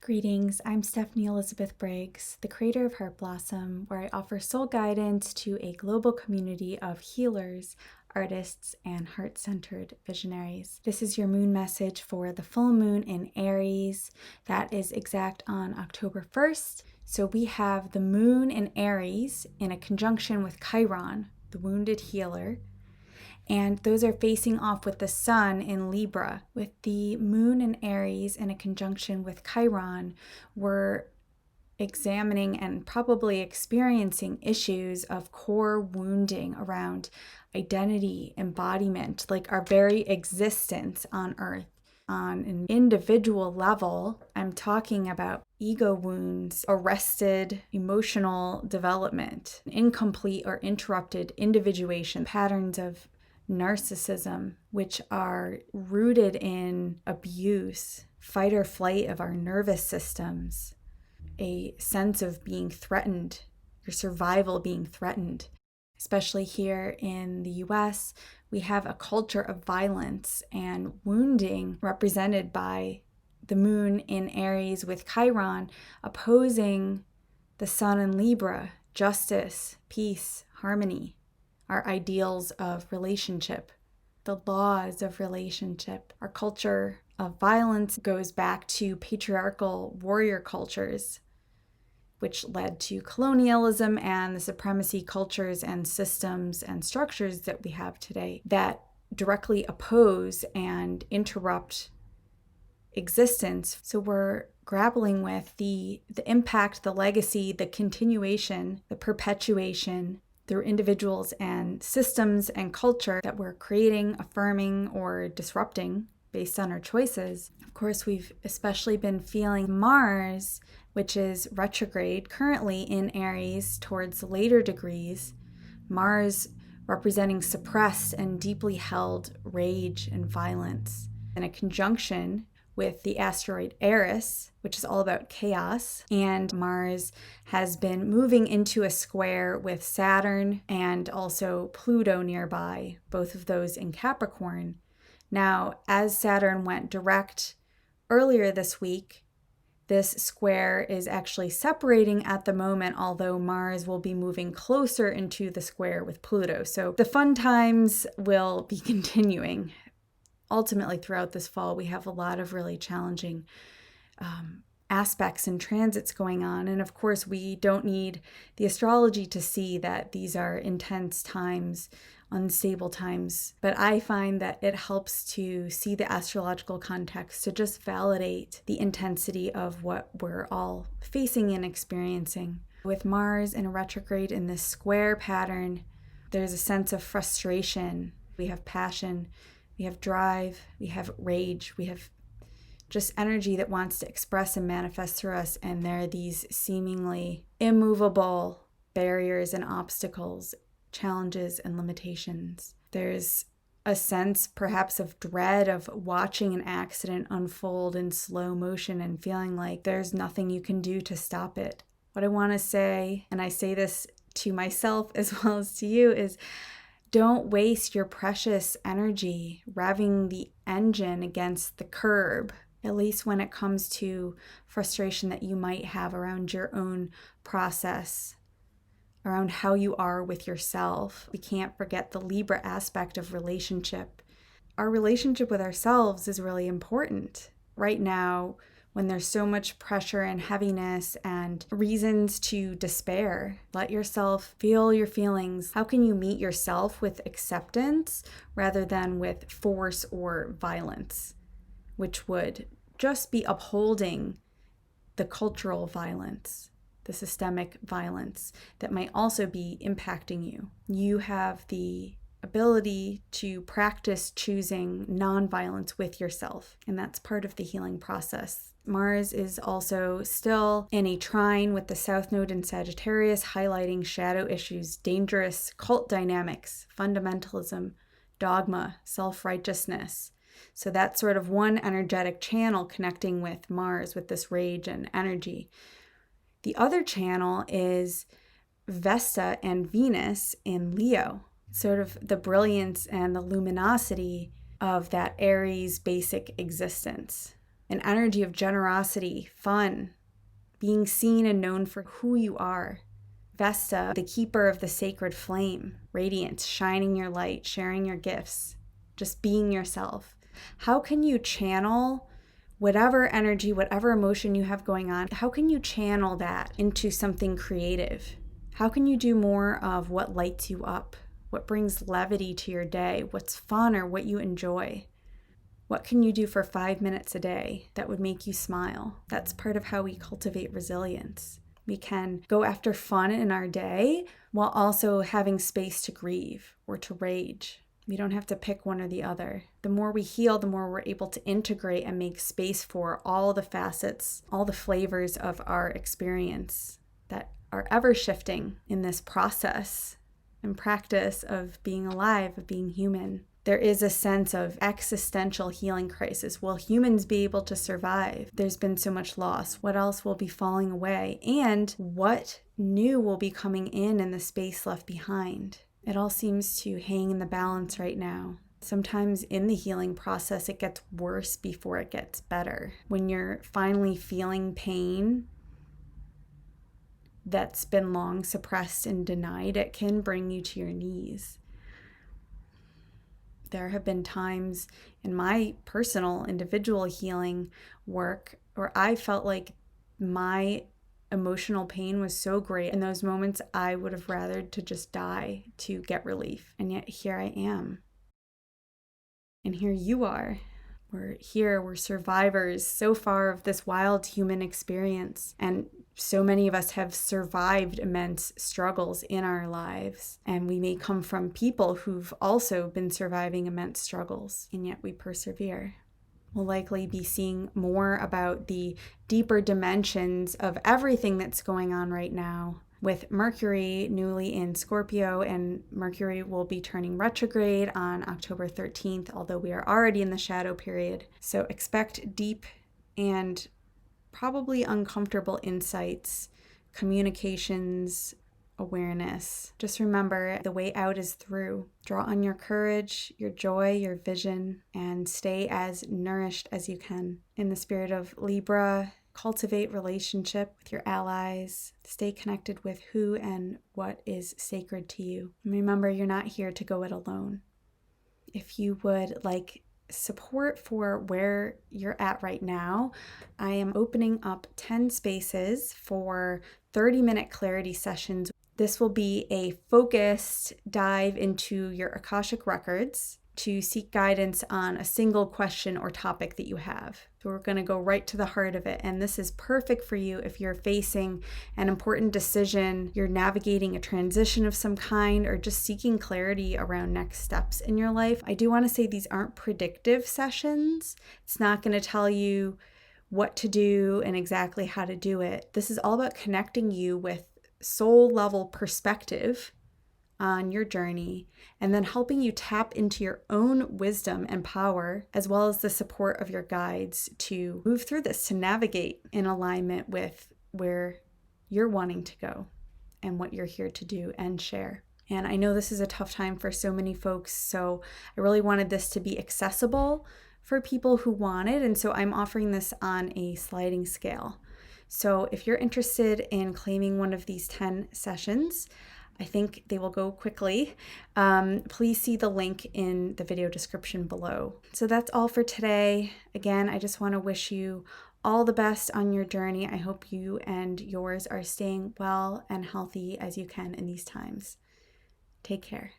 Greetings, I'm Stephanie Elizabeth Briggs, the creator of Heart Blossom, where I offer soul guidance to a global community of healers, artists, and heart-centered visionaries. This is your moon message for the full moon in Aries. That is exact on October 1st. So we have the moon in Aries in a conjunction with Chiron, the wounded healer. And those are facing off with the sun in Libra. With the moon in Aries in a conjunction with Chiron, we're examining and probably experiencing issues of core wounding around identity, embodiment, like our very existence on Earth. On an individual level, I'm talking about ego wounds, arrested emotional development, incomplete or interrupted individuation, patterns of narcissism, which are rooted in abuse, fight or flight of our nervous systems, a sense of being threatened, your survival being threatened. Especially here in the US, we have a culture of violence and wounding represented by the moon in Aries with Chiron opposing the sun in Libra, justice, peace, harmony, our ideals of relationship, the laws of relationship. Our culture of violence goes back to patriarchal warrior cultures, which led to colonialism and the supremacy cultures and systems and structures that we have today that directly oppose and interrupt existence. So we're grappling with the impact, the legacy, the continuation, the perpetuation through individuals and systems and culture that we're creating, affirming, or disrupting based on our choices. Of course, we've especially been feeling Mars, which is retrograde, currently in Aries towards later degrees. Mars representing suppressed and deeply held rage and violence, in a conjunction with the asteroid Aries, which is all about chaos. And Mars has been moving into a square with Saturn and also Pluto nearby, both of those in Capricorn. Now, as Saturn went direct earlier this week, this square is actually separating at the moment, although Mars will be moving closer into the square with Pluto. So the fun times will be continuing. Ultimately, throughout this fall, we have a lot of really challenging aspects and transits going on. And of course, we don't need the astrology to see that these are intense times, unstable times. But I find that it helps to see the astrological context to just validate the intensity of what we're all facing and experiencing. With Mars in a retrograde in this square pattern, there's a sense of frustration. We have passion. We have drive, we have rage, we have just energy that wants to express and manifest through us. And there are these seemingly immovable barriers and obstacles, challenges and limitations. There's a sense perhaps of dread of watching an accident unfold in slow motion and feeling like there's nothing you can do to stop it. What I want to say, and I say this to myself as well as to you, is don't waste your precious energy revving the engine against the curb, at least when it comes to frustration that you might have around your own process, around how you are with yourself. We can't forget the Libra aspect of relationship. Our relationship with ourselves is really important. Right now, when there's so much pressure and heaviness and reasons to despair, let yourself feel your feelings. How can you meet yourself with acceptance rather than with force or violence, which would just be upholding the cultural violence, the systemic violence that might also be impacting you? You have the ability to practice choosing nonviolence with yourself, and that's part of the healing process. Mars is also still in a trine with the South Node in Sagittarius, highlighting shadow issues, dangerous cult dynamics, fundamentalism, dogma, self-righteousness. So that's sort of one energetic channel connecting with Mars, with this rage and energy. The other channel is Vesta and Venus in Leo, sort of the brilliance and the luminosity of that Aries basic existence. an energy of generosity, fun, being seen and known for who you are. Vesta, the keeper of the sacred flame, radiance, shining your light, sharing your gifts, just being yourself. How can you channel whatever energy, whatever emotion you have going on? How can you channel that into something creative? How can you do more of what lights you up, what brings levity to your day, what's fun or what you enjoy? What can you do for 5 minutes a day that would make you smile? That's part of how we cultivate resilience. We can go after fun in our day while also having space to grieve or to rage. We don't have to pick one or the other. The more we heal, the more we're able to integrate and make space for all the facets, all the flavors of our experience that are ever shifting in this process and practice of being alive, of being human. There is a sense of existential healing crisis. Will humans be able to survive? There's been so much loss. What else will be falling away? And what new will be coming in the space left behind? It all seems to hang in the balance right now. Sometimes in the healing process, it gets worse before it gets better. When you're finally feeling pain that's been long suppressed and denied, it can bring you to your knees. There have been times in my personal individual healing work where I felt like my emotional pain was so great. In those moments, I would have rathered to just die to get relief. And yet here I am. And here you are. We're here, we're survivors so far of this wild human experience. And so many of us have survived immense struggles in our lives. And we may come from people who've also been surviving immense struggles, and yet we persevere. We'll likely be seeing more about the deeper dimensions of everything that's going on right now, with Mercury newly in Scorpio, and Mercury will be turning retrograde on October 13th, although we are already in the shadow period. So expect deep and probably uncomfortable insights, communications, awareness. Just remember, the way out is through. Draw on your courage, your joy, your vision, and stay as nourished as you can. In the spirit of Libra, cultivate relationship with your allies. Stay connected with who and what is sacred to you. And remember, you're not here to go it alone. If you would like support for where you're at right now, I am opening up 10 spaces for 30-minute clarity sessions. This will be a focused dive into your Akashic records to seek guidance on a single question or topic that you have. So we're going to go right to the heart of it. And this is perfect for you if you're facing an important decision, you're navigating a transition of some kind, or just seeking clarity around next steps in your life. I do want to say these aren't predictive sessions. It's not going to tell you what to do and exactly how to do it. This is all about connecting you with soul level perspective on your journey, and then helping you tap into your own wisdom and power, as well as the support of your guides to move through this, to navigate in alignment with where you're wanting to go and what you're here to do and share. And I know this is a tough time for so many folks, so I really wanted this to be accessible for people who want it, and so I'm offering this on a sliding scale. So if you're interested in claiming one of these 10 sessions, I think they will go quickly. Please see the link in the video description below. So that's all for today. Again, I just want to wish you all the best on your journey. I hope you and yours are staying well and healthy as you can in these times. Take care.